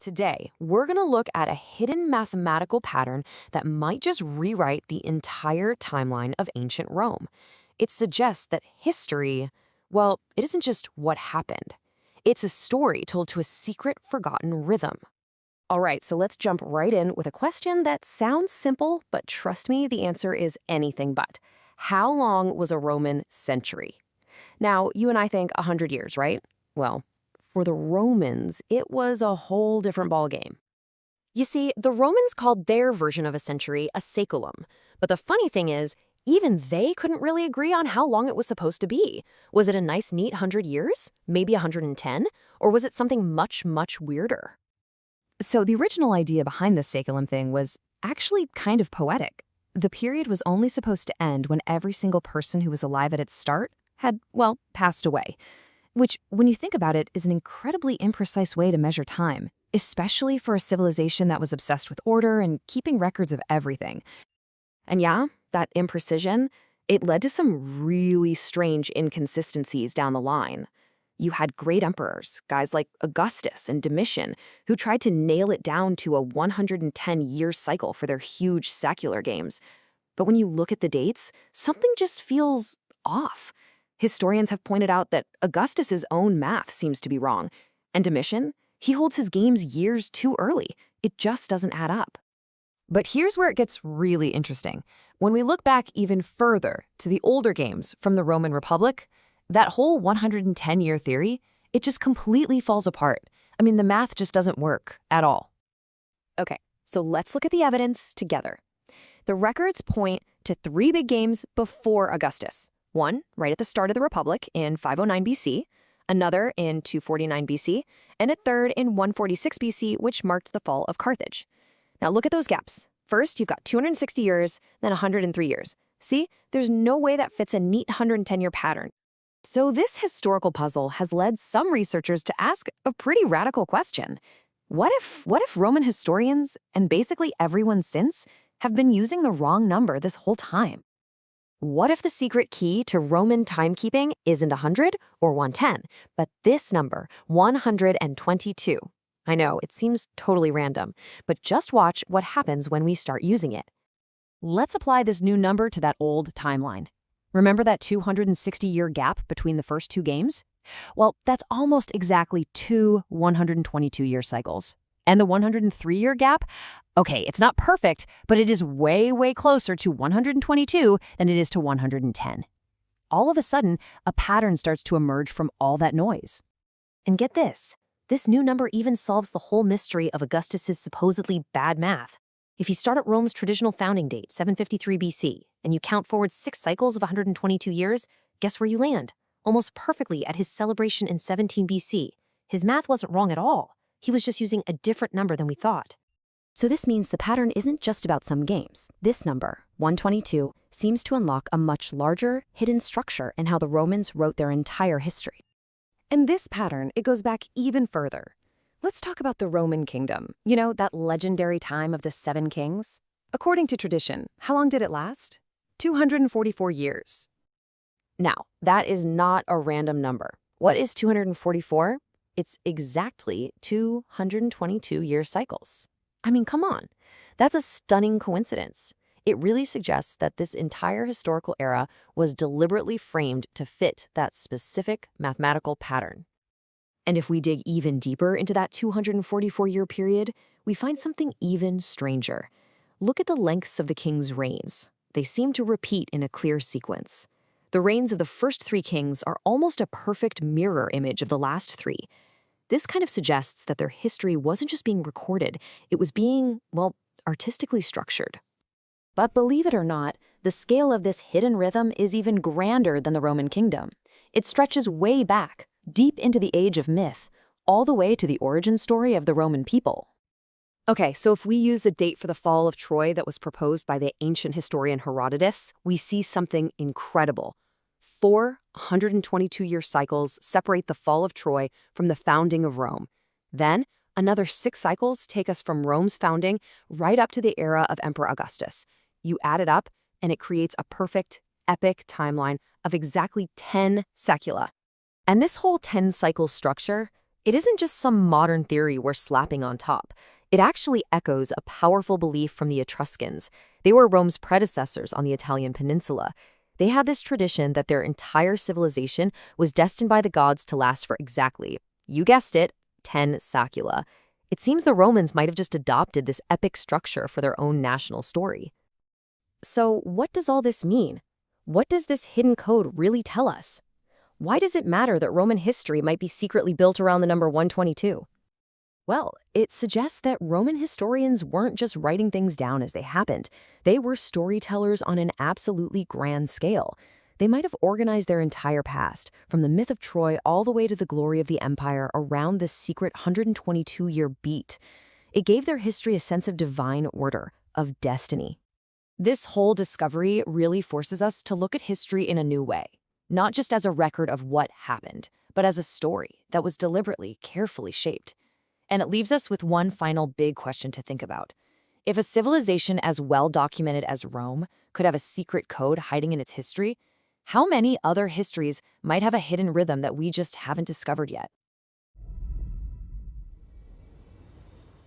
Today, we're going to look at a hidden mathematical pattern that might just rewrite the entire timeline of ancient Rome. It suggests that history, well, it isn't just what happened. It's a story told to a secret, forgotten rhythm. All right, so let's jump right in with a question that sounds simple, but trust me, the answer is anything but. How long was a Roman century? Now, you and I think 100 years, right? Well, for the Romans, it was a whole different ballgame. You see, the Romans called their version of a century a saeculum. But the funny thing is, even they couldn't really agree on how long it was supposed to be. Was it a nice, neat 100 years? Maybe 110? Or was it something much, much weirder? So the original idea behind this saeculum thing was actually kind of poetic. The period was only supposed to end when every single person who was alive at its start had, well, passed away. Which, when you think about it, is an incredibly imprecise way to measure time, especially for a civilization that was obsessed with order and keeping records of everything. And yeah, that imprecision, it led to some really strange inconsistencies down the line. You had great emperors, guys like Augustus and Domitian, who tried to nail it down to a 110-year cycle for their huge secular games. But when you look at the dates, something just feels off. Historians have pointed out that Augustus's own math seems to be wrong. And Domitian, he holds his games years too early. It just doesn't add up. But here's where it gets really interesting. When we look back even further to the older games from the Roman Republic, that whole 110-year theory, it just completely falls apart. I mean, the math just doesn't work at all. Okay, so let's look at the evidence together. The records point to 3 big games before Augustus. One right at the start of the Republic in 509 BC, another in 249 BC, and a third in 146 BC, which marked the fall of Carthage. Now look at those gaps. First, you've got 260 years, then 103 years. See, there's no way that fits a neat 110-year pattern. So this historical puzzle has led some researchers to ask a pretty radical question. What if Roman historians, and basically everyone since, have been using the wrong number this whole time? What if the secret key to Roman timekeeping isn't 100 or 110, but this number, 122? I know, it seems totally random, but just watch what happens when we start using it. Let's apply this new number to that old timeline. Remember that 260-year gap between the first 2 games? Well, that's almost exactly 2 122-year cycles. And the 103-year gap? Okay, it's not perfect, but it is way, way closer to 122 than it is to 110. All of a sudden, a pattern starts to emerge from all that noise. And get this new number even solves the whole mystery of Augustus's supposedly bad math. If you start at Rome's traditional founding date, 753 BC, and you count forward 6 cycles of 122 years, guess where you land? Almost perfectly at his celebration in 17 BC. His math wasn't wrong at all. He was just using a different number than we thought. So this means the pattern isn't just about some games. This number, 122, seems to unlock a much larger, hidden structure in how the Romans wrote their entire history. And this pattern, it goes back even further. Let's talk about the Roman kingdom. You know, that legendary time of the 7 kings? According to tradition, how long did it last? 244 years. Now, that is not a random number. What is 244? It's exactly 222-year cycles. I mean, come on. That's a stunning coincidence. It really suggests that this entire historical era was deliberately framed to fit that specific mathematical pattern. And if we dig even deeper into that 244-year period, we find something even stranger. Look at the lengths of the kings' reigns. They seem to repeat in a clear sequence. The reigns of the first 3 kings are almost a perfect mirror image of the last 3. This kind of suggests that their history wasn't just being recorded, it was being, well, artistically structured. But believe it or not, the scale of this hidden rhythm is even grander than the Roman kingdom. It stretches way back, deep into the age of myth, all the way to the origin story of the Roman people. Okay, so if we use the date for the fall of Troy that was proposed by the ancient historian Herodotus, we see something incredible. 4 122-year cycles separate the fall of Troy from the founding of Rome. Then, another 6 cycles take us from Rome's founding right up to the era of Emperor Augustus. You add it up, and it creates a perfect, epic timeline of exactly 10 saecula. And this whole 10-cycle structure, It isn't just some modern theory we're slapping on top. It actually echoes a powerful belief from the Etruscans. They were Rome's predecessors on the Italian peninsula. They had this tradition that their entire civilization was destined by the gods to last for exactly, you guessed it, 10 Saecula. It seems the Romans might have just adopted this epic structure for their own national story. So, what does all this mean? What does this hidden code really tell us? Why does it matter that Roman history might be secretly built around the number 122? Well, it suggests that Roman historians weren't just writing things down as they happened. They were storytellers on an absolutely grand scale. They might have organized their entire past, from the myth of Troy all the way to the glory of the empire, around this secret 122-year beat. It gave their history a sense of divine order, of destiny. This whole discovery really forces us to look at history in a new way, not just as a record of what happened, but as a story that was deliberately, carefully shaped. And it leaves us with one final big question to think about. If a civilization as well documented as Rome could have a secret code hiding in its history, how many other histories might have a hidden rhythm that we just haven't discovered yet?